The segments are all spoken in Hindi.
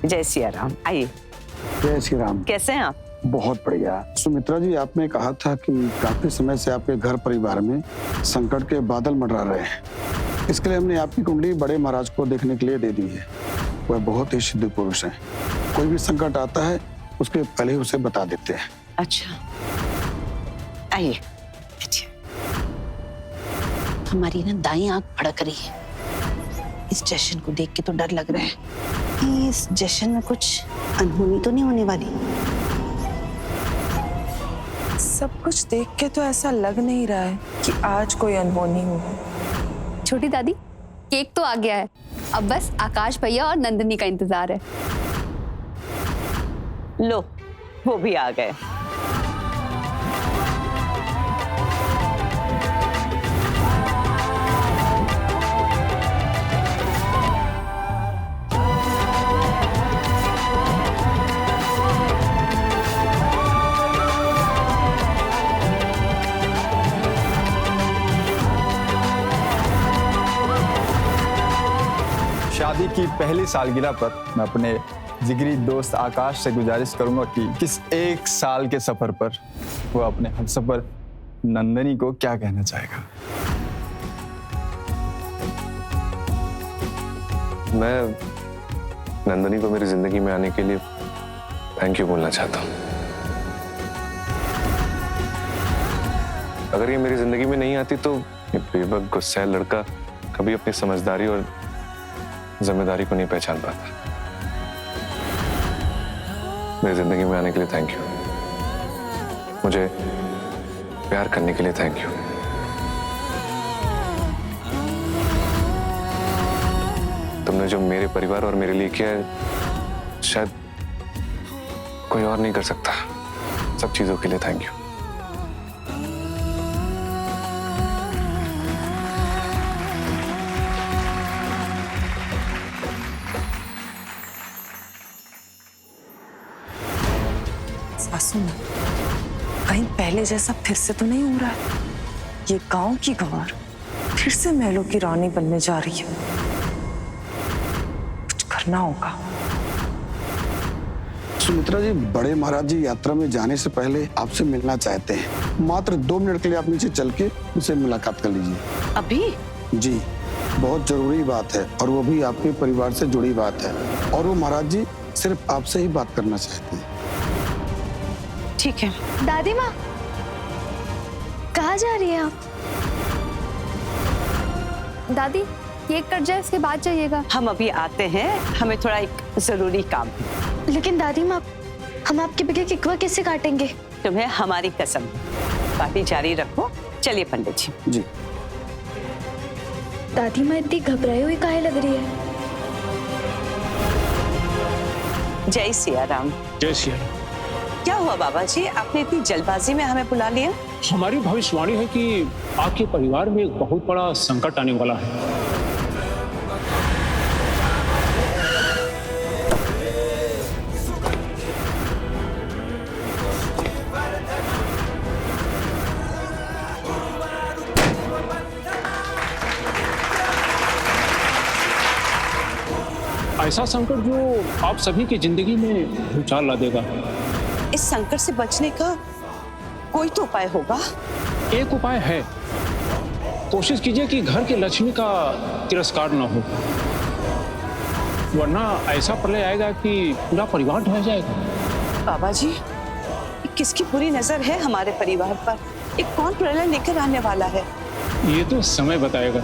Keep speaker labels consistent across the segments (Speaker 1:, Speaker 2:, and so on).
Speaker 1: जय सिया राम, आइए।
Speaker 2: जय श्री राम।
Speaker 1: कैसे हैं आप?
Speaker 2: बहुत बढ़िया। सुमित्रा जी, आपने कहा था कि काफी समय से आपके घर परिवार में संकट के बादल मंडरा रहे हैं। इसके लिए हमने आपकी कुंडली बड़े महाराज को देखने के लिए दे दी है। वह बहुत ही सिद्ध पुरुष हैं। कोई भी संकट आता है उसके पहले ही उसे बता देते हैं।
Speaker 1: अच्छा, आइए। अच्छा,
Speaker 3: हमारी ना दाई आंख फड़क रही है। इस जश्न को देख के तो डर लग रहा है कि इस जश्न में कुछ अनहोनी तो नहीं होने वाली।
Speaker 4: सब कुछ देख के तो ऐसा लग नहीं रहा है कि आज कोई अनहोनी हो।
Speaker 5: छोटी दादी, केक तो आ गया है, अब बस आकाश भैया और नंदिनी का इंतजार है।
Speaker 1: लो, वो भी आ गए।
Speaker 6: शादी की पहली सालगिरह पर मैं अपने जिगरी दोस्त आकाश से गुजारिश करूंगा कि इस 1 साल के सफर पर वो अपने हमसफर नंदिनी को क्या कहना चाहेगा।
Speaker 7: मैं नंदिनी को मेरी जिंदगी में आने के लिए थैंक यू बोलना चाहता हूँ। अगर ये मेरी जिंदगी में नहीं आती तो ये बेवक गुस्सैल लड़का कभी अपनी समझदारी और जिम्मेदारी को नहीं पहचान पाता। मेरी जिंदगी में आने के लिए थैंक यू। मुझे प्यार करने के लिए थैंक यू। तुमने जो मेरे परिवार और मेरे लिए किया है शायद कोई और नहीं कर सकता। सब चीजों के लिए थैंक यू।
Speaker 4: सासू माँ, कहीं पहले जैसा फिर से तो नहीं हो रहा है? ये गांव की गंवार फिर से महलों की रानी बनने जा रही है। कुछ करना होगा।
Speaker 2: सुमित्रा जी, बड़े महाराज जी यात्रा में जाने से पहले आपसे मिलना चाहते हैं। मात्र 2 मिनट के लिए आप नीचे चल के उनसे मुलाकात कर लीजिए।
Speaker 1: अभी?
Speaker 2: जी, बहुत जरूरी बात है और वो भी आपके परिवार से जुड़ी बात है। और वो महाराज जी सिर्फ आपसे ही बात करना चाहते हैं।
Speaker 1: ठीक है।
Speaker 5: दादी माँ, कहाँ जा रही हैं आप? दादी, केक कट जाए, इसके बाद जाइएगा।
Speaker 1: हम अभी आते हैं, हमें थोड़ा एक जरूरी काम है।
Speaker 8: लेकिन दादी माँ, हम आपके बगैर केकवा कैसे काटेंगे?
Speaker 1: तुम्हें हमारी कसम, पार्टी जारी रखो। चलिए पंडित जी।
Speaker 2: जी।
Speaker 8: दादी माँ इतनी घबराई हुई काहे लग रही है?
Speaker 1: जय सिया राम।
Speaker 9: जय सिया राम।
Speaker 1: क्या हुआ बाबा जी, आपने इतनी जल्दबाजी में हमें बुला लिया?
Speaker 9: हमारी भविष्यवाणी है कि आपके परिवार में एक बहुत बड़ा संकट आने वाला है। ऐसा संकट जो आप सभी की जिंदगी में भूचाल ला देगा।
Speaker 1: इस संकट से बचने का कोई तो उपाय होगा।
Speaker 9: एक उपाय है, कोशिश कीजिए कि घर की लक्ष्मी का तिरस्कार न हो, वरना ऐसा प्रलय आएगा कि पूरा परिवार ढह जाएगा।
Speaker 1: बाबा जी, किसकी बुरी नजर है हमारे परिवार पर? ये कौन प्रलय लेकर आने वाला है?
Speaker 9: ये तो समय बताएगा।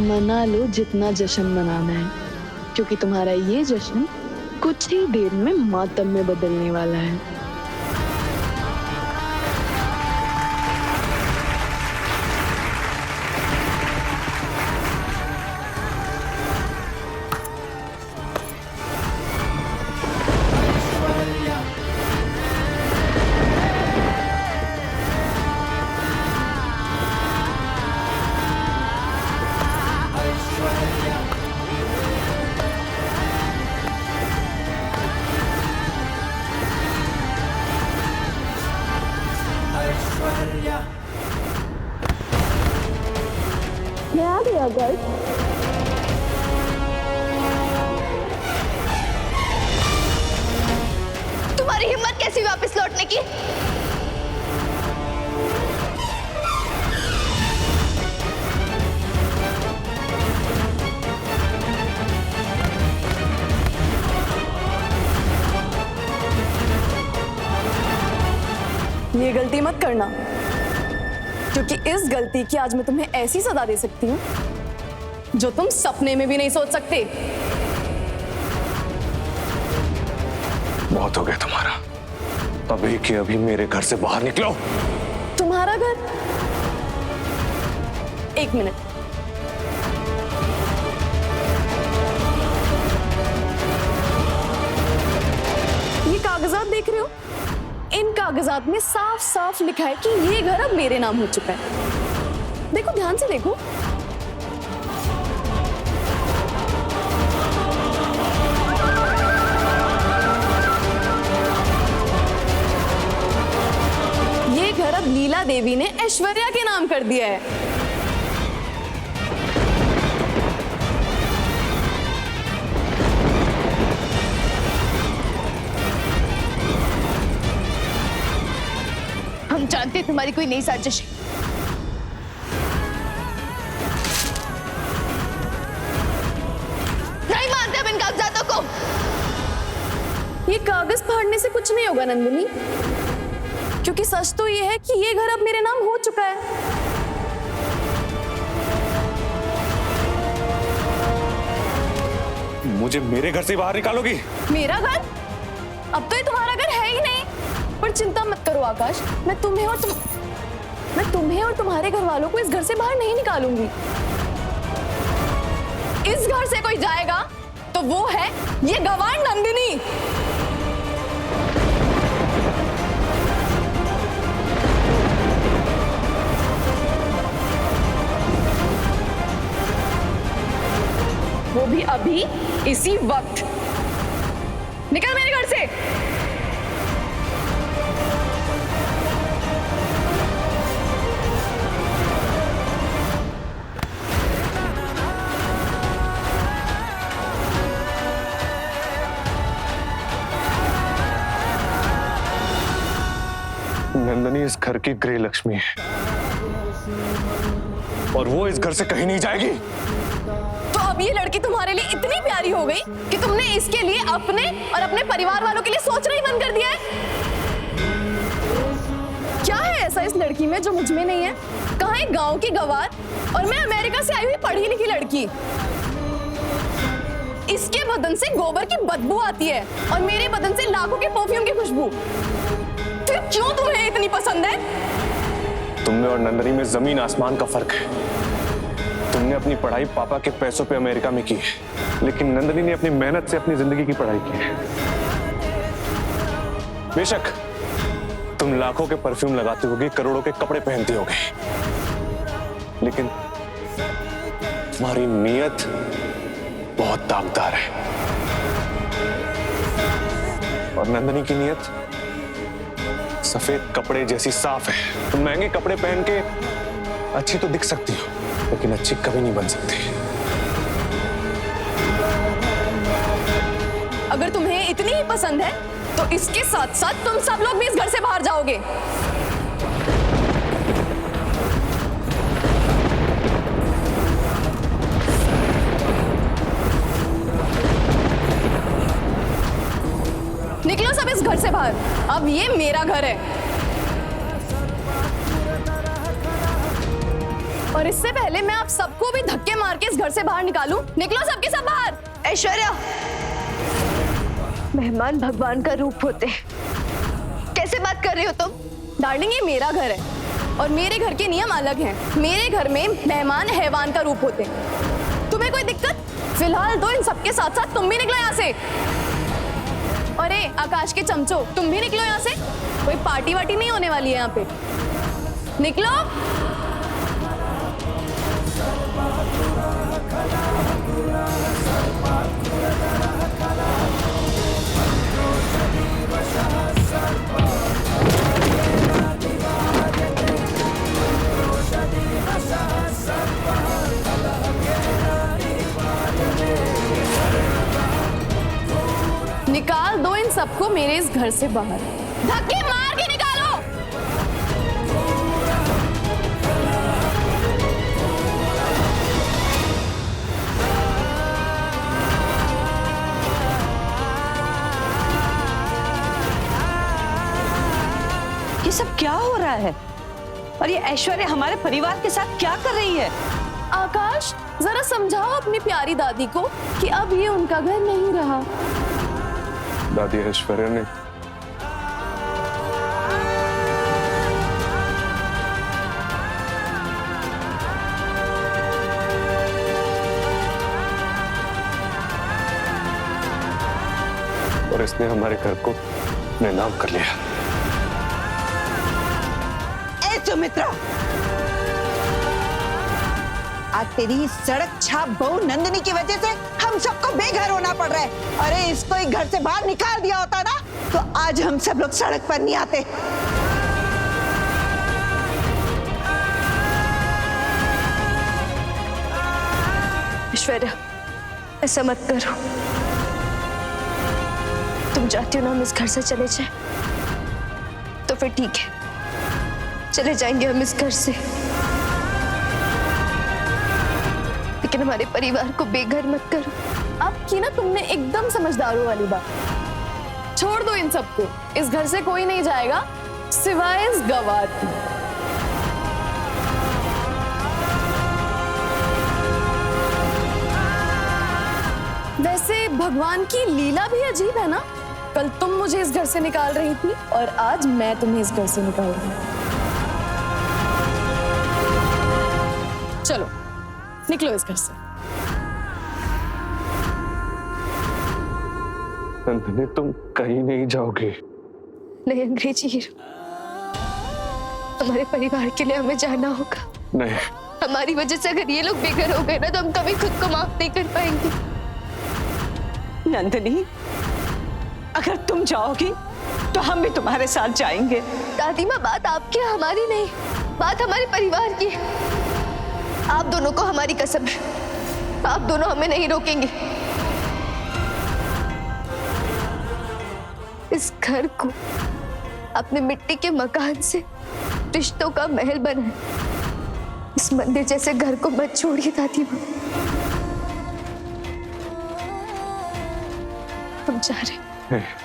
Speaker 10: मना लो जितना जश्न मनाना है, क्योंकि तुम्हारा ये जश्न कुछ ही देर में मातम में बदलने वाला है। मैं आ गया गर्ल।
Speaker 8: तुम्हारी हिम्मत कैसी वापस लौटने की?
Speaker 10: ये गलती मत करना, क्योंकि इस गलती की आज मैं तुम्हें ऐसी सजा दे सकती हूँ जो तुम सपने में भी नहीं सोच सकते।
Speaker 7: बहुत हो गया तुम्हारा, अभी के अभी मेरे घर से बाहर निकलो।
Speaker 10: तुम्हारा घर? एक मिनट। ये कागजात देख रहे हो? इन कागजात में साफ साफ लिखा है कि ये घर अब मेरे नाम हो चुका है। देखो, ध्यान से देखो। ये घर अब लीला देवी ने ऐश्वर्या के नाम कर दिया है।
Speaker 8: हम जानते हैं तुम्हारी कोई नई साजिश है। नहीं मानते हम इन कागजातों को।
Speaker 10: ये कागज फाड़ने से कुछ नहीं होगा नंदिनी, क्योंकि सच तो ये है कि ये घर अब मेरे नाम हो चुका है।
Speaker 7: मुझे मेरे घर से बाहर निकालोगी?
Speaker 10: मेरा घर? अब तो ये तुम्हारा घर है ही नहीं। पर चिंता मत करो आकाश, मैं तुम्हें और तुम्हारे घर वालों को इस घर से बाहर नहीं निकालूंगी। इस घर से कोई जाएगा तो वो है ये गवार नंदिनी। वो भी अभी, इसी वक्त। निकल मेरे घर से।
Speaker 7: नंदनी इस घर की गृह लक्ष्मी है और वो इस घर से कहीं नहीं जाएगी।
Speaker 10: तो अब ये लड़की तुम्हारे लिए इतनी प्यारी हो गई कि तुमने इसके लिए अपने और अपने परिवार वालों के लिए सोचना ही बंद कर दिया है? क्या है ऐसा इस लड़की में जो मुझ में नहीं है? कहाँ एक गांव की गवार और मैं अमेरिका से आई हुई पढ़ी लिखी लड़की। इसके बदन से गोबर की बदबू आती है और मेरे बदन से लाखों के परफ्यूम की खुशबू। फिर क्यों तुम्हें इतनी पसंद है?
Speaker 7: तुम में और नंदनी में जमीन आसमान का फर्क है। तुमने अपनी पढ़ाई पापा के पैसों पे अमेरिका में की है, लेकिन नंदनी ने अपनी मेहनत से अपनी जिंदगी की पढ़ाई की है। बेशक तुम लाखों के परफ्यूम लगाती होगी, करोड़ों के कपड़े पहनती होगी, लेकिन तुम्हारी नीयत बहुत दागदार है। और नंदनी की नीयत सफेद कपड़े जैसी साफ है। तुम महंगे कपड़े पहन के अच्छी तो दिख सकती हो, लेकिन अच्छी कभी नहीं बन सकती।
Speaker 10: अगर तुम्हें इतनी ही पसंद है तो इसके साथ साथ तुम सब लोग भी इस घर से बाहर जाओगे। निकलो सब इस घर से बाहर। अब ये मेरा घर है। और इससे पहले मैं आप सबको भी धक्के मार के इस घर से बाहर निकालूं। निकलो सबके सब बाहर।
Speaker 8: ऐश्वर्या, मेहमान भगवान का रूप होते हैं। कैसे बात कर रही हो तुम?
Speaker 10: डार्लिंग, ये मेरा घर है और मेरे घर के नियम अलग हैं। मेरे घर में मेहमान हैवान का रूप होते हैं। तुम्हें कोई दिक्कत? फिलहाल तो इन सबके साथ साथ तुम भी निकलो यहाँ से। अरे आकाश के चमचो, तुम भी निकलो यहाँ से। कोई पार्टी वार्टी नहीं होने वाली है यहाँ पे। निकलो। निकाल दो इन सबको मेरे इस घर से बाहर। धक्के मार के निकालो।
Speaker 1: ये सब क्या हो रहा है? और ये ऐश्वर्या हमारे परिवार के साथ क्या कर रही है?
Speaker 10: आकाश, जरा समझाओ अपनी प्यारी दादी को कि अब ये उनका घर नहीं रहा।
Speaker 7: दादी ऐश्वर्या ने और इसने हमारे घर को अपने नाम कर लिया।
Speaker 3: ए सुमित्रा, आज तेरी सड़क छाप बहू नंदिनी की वजह से हम सबको बेघर होना पड़ रहा है। अरे इसको एक घर से बाहर निकाल दिया होता ना तो आज हम सब लोग सड़क पर नहीं आते।
Speaker 8: ऐश्वर्या, ऐसा मत करो। तुम चाहती हो ना हम इस घर से चले जाएं? तो फिर ठीक है, चले जाएंगे हम इस घर से। लेकिन हमारे परिवार को बेघर मत करो।
Speaker 10: अब की ना तुमने एकदम समझदारों वाली बात। छोड़ दो इन सबको। इस घर से कोई नहीं जाएगा सिवाय इस गवार की। वैसे भगवान की लीला भी अजीब है ना। कल तुम मुझे इस घर से निकाल रही थी और आज मैं तुम्हें इस घर से निकाल रही हूँ। चलो निकलो इस घर से।
Speaker 7: नंदिनी, तुम कहीं नहीं जाओगे।
Speaker 8: नहीं अंग्रेजी हीरो, हमारे परिवार के लिए हमें जाना होगा।
Speaker 7: नहीं,
Speaker 8: हमारी वजह से अगर ये लोग बेघर हो गए ना तो हम कभी खुद को माफ नहीं कर पाएंगे।
Speaker 1: नंदिनी, अगर तुम जाओगी तो हम भी तुम्हारे साथ जाएंगे।
Speaker 8: दादी माँ, बात आपकी हमारी नहीं, बात हमारे परिवार की है। आप दोनों को हमारी कसम है, आप दोनों हमें नहीं रोकेंगे। इस घर को अपने मिट्टी के मकान से रिश्तों का महल बनाए। इस मंदिर जैसे घर को मत छोड़िए दादी माँ। हम जा रहे हैं।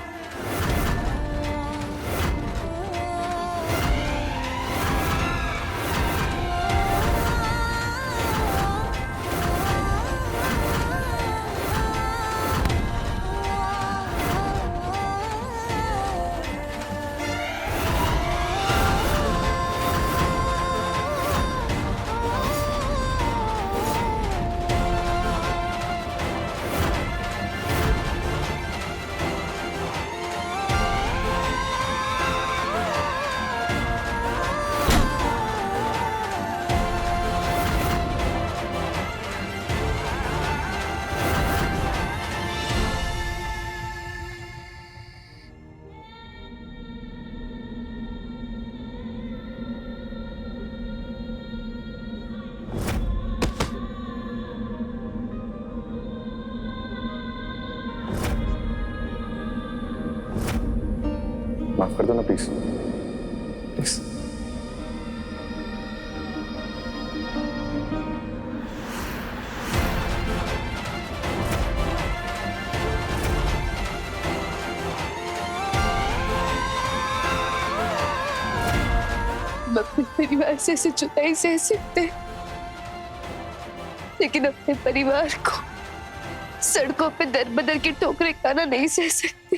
Speaker 7: माफ कर दो ना प्लीज, प्लीज।
Speaker 8: अपने परिवार से ऐसे जुदाई सह सकते हैं, लेकिन अपने परिवार को सड़कों पे दर बदर की ठोकरें खाना नहीं सह सकते।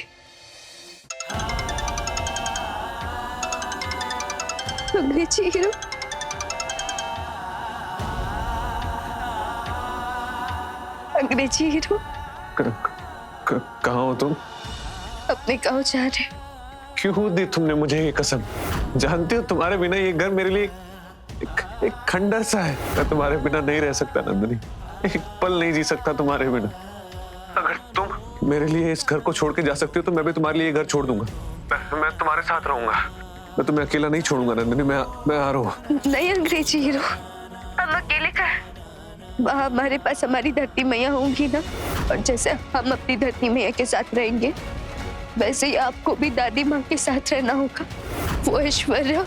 Speaker 8: अंग्रेजी हीरो, अंग्रेजी हीरो,
Speaker 7: कहाँ हो तुम?
Speaker 8: अपने गाँव जा रहे।
Speaker 7: क्यों दी तुमने मुझे ये कसम? जानती हो तुम्हारे बिना ये घर मेरे लिए एक खंडर सा है। मैं तुम्हारे बिना नहीं रह सकता नंदिनी, एक पल नहीं जी सकता तुम्हारे बिना। अगर तुम मेरे लिए इस घर को छोड़ के जा सकती हो तो मैं भी तुम्हारे लिए ये घर छोड़ दूंगा। मैं तुम्हारे साथ रहूंगा, मैं तुम्हें अकेला नहीं छोड़ूंगा नंदिनी। मैं आ रहा हूँ।
Speaker 8: नहीं अंग्रेजी हीरो, हम अकेले का वहाँ हमारे पास हमारी धरती मैया होंगी ना, और जैसे हम अपनी धरती मैया के साथ रहेंगे वैसे ही आपको भी दादी माँ के साथ रहना होगा। वो ऐश्वर्या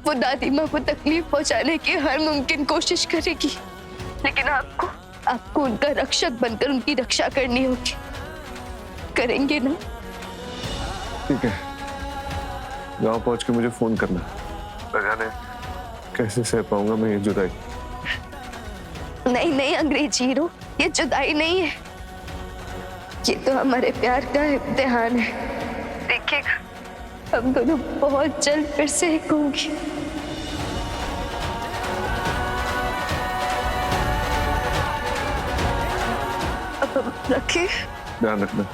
Speaker 8: वो दादी माँ को तकलीफ पहुँचाने की हर मुमकिन कोशिश करेगी, लेकिन आपको उनका रक्षक बनकर उनकी रक्षा करनी होगी। करेंगे ना?
Speaker 7: ठीक है, गाँव पहुँच के मुझे फोन करना। न जाने कैसे सह पाऊंगा मैं ये जुदाई।
Speaker 8: नहीं अंग्रेजी हीरो, ये जुदाई नहीं है, ये तो हमारे प्यार का इम्तिहान है। देखिएगा हम दोनों बहुत जल्द फिर से एक होंगे। अब हम रखें।
Speaker 7: ध्यान रखना।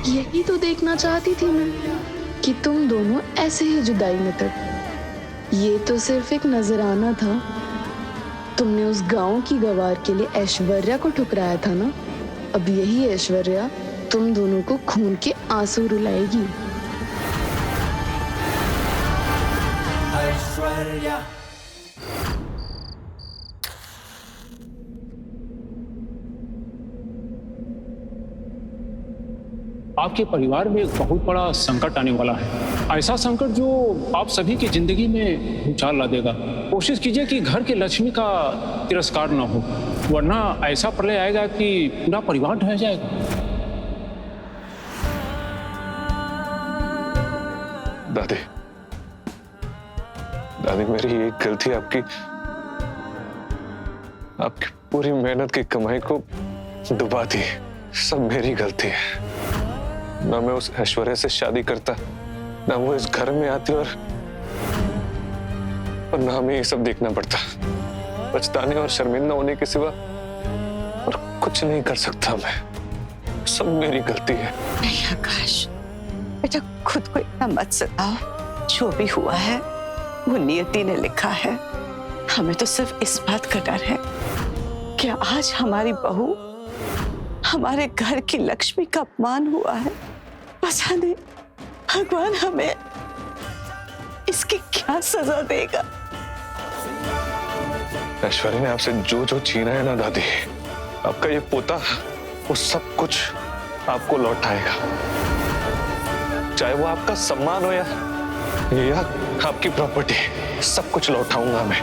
Speaker 11: यही तो देखना चाहती थी मैं कि तुम दोनों ऐसे ही जुदाई में तक। ये तो सिर्फ एक नजराना था। तुमने उस गांव की गवार के लिए ऐश्वर्या को ठुकराया था ना, अब यही ऐश्वर्या तुम दोनों को खून के आंसू रुलाएगी।
Speaker 9: आपके परिवार में एक बहुत बड़ा संकट आने वाला है, ऐसा संकट जो आप सभी की जिंदगी में भूचाल ला देगा। कोशिश कीजिए कि घर की लक्ष्मी का तिरस्कार न हो, वरना ऐसा प्रलय आएगा कि पूरा परिवार ढह जाएगा।
Speaker 7: दादी मेरी एक गलती आपकी पूरी मेहनत की कमाई को डुबा दी। सब मेरी गलती है। ना मैं उस ऐश्वर्या से शादी करता, ना वो इस घर में आती, और ना हमें ये सब देखना पड़ता। पछताने और शर्मिंदा होने के सिवा और कुछ नहीं कर सकता मैं। सब मेरी गलती है।
Speaker 1: नहीं आकाश, बेटा खुद को इतना मत सताओ। जो भी हुआ है वो नियति ने लिखा है। हमें तो सिर्फ इस बात का डर है कि आज हमारी बहू हमारे घर की लक्ष्मी का अपमान हुआ है। पता नहीं भगवान हमें इसकी क्या सजा देगा।
Speaker 7: ऐश्वर्या ने आपसे जो जो छीना है ना दादी, आपका ये पोता वो सब कुछ आपको लौटाएगा। चाहे वो आपका सम्मान हो या आपकी प्रॉपर्टी, सब कुछ लौटाऊंगा मैं,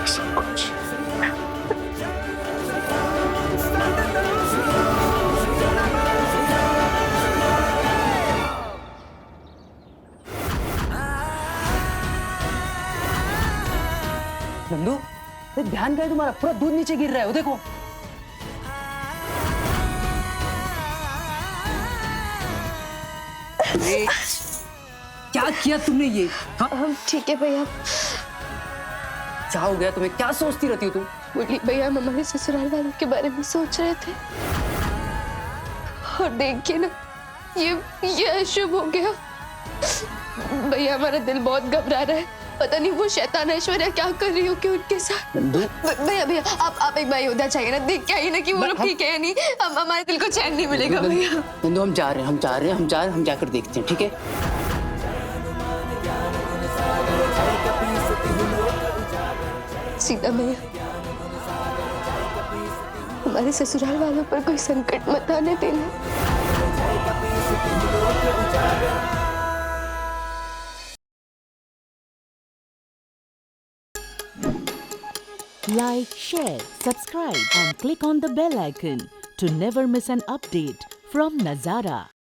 Speaker 7: सब कुछ।
Speaker 12: नंदू, ध्यान क्या है तुम्हारा? पूरा दूध नीचे गिर रहा है, वो देखो। क्या किया तुमने ये?
Speaker 8: हम ठीक है भैया।
Speaker 12: क्या हो गया तुम्हें? क्या सोचती रहती हो तुम?
Speaker 8: बोली भैया, हम हमारे ससुराल वालों के बारे में सोच रहे थे और देखिए ना, ये अशुभ हो गया। भैया हमारा दिल बहुत घबरा रहा है। पता नहीं वो शैतान ऐश्वर्या क्या कर रही हो कि उनके साथ। भैया आप एक बार अयोध्या चाहिए ना, देख के आइए ना कि वो लोग ठीक है या नहीं। हमारे दिल को चैन नहीं मिलेगा भैया।
Speaker 12: नंदू, हम जा रहे हैं, हम जाकर देखते हैं, ठीक है?
Speaker 8: सीता भैया, हमारे ससुराल वालों पर कोई संकट मत आने देना।
Speaker 13: Like, share, subscribe and click on the bell icon to never miss an update from Nazara.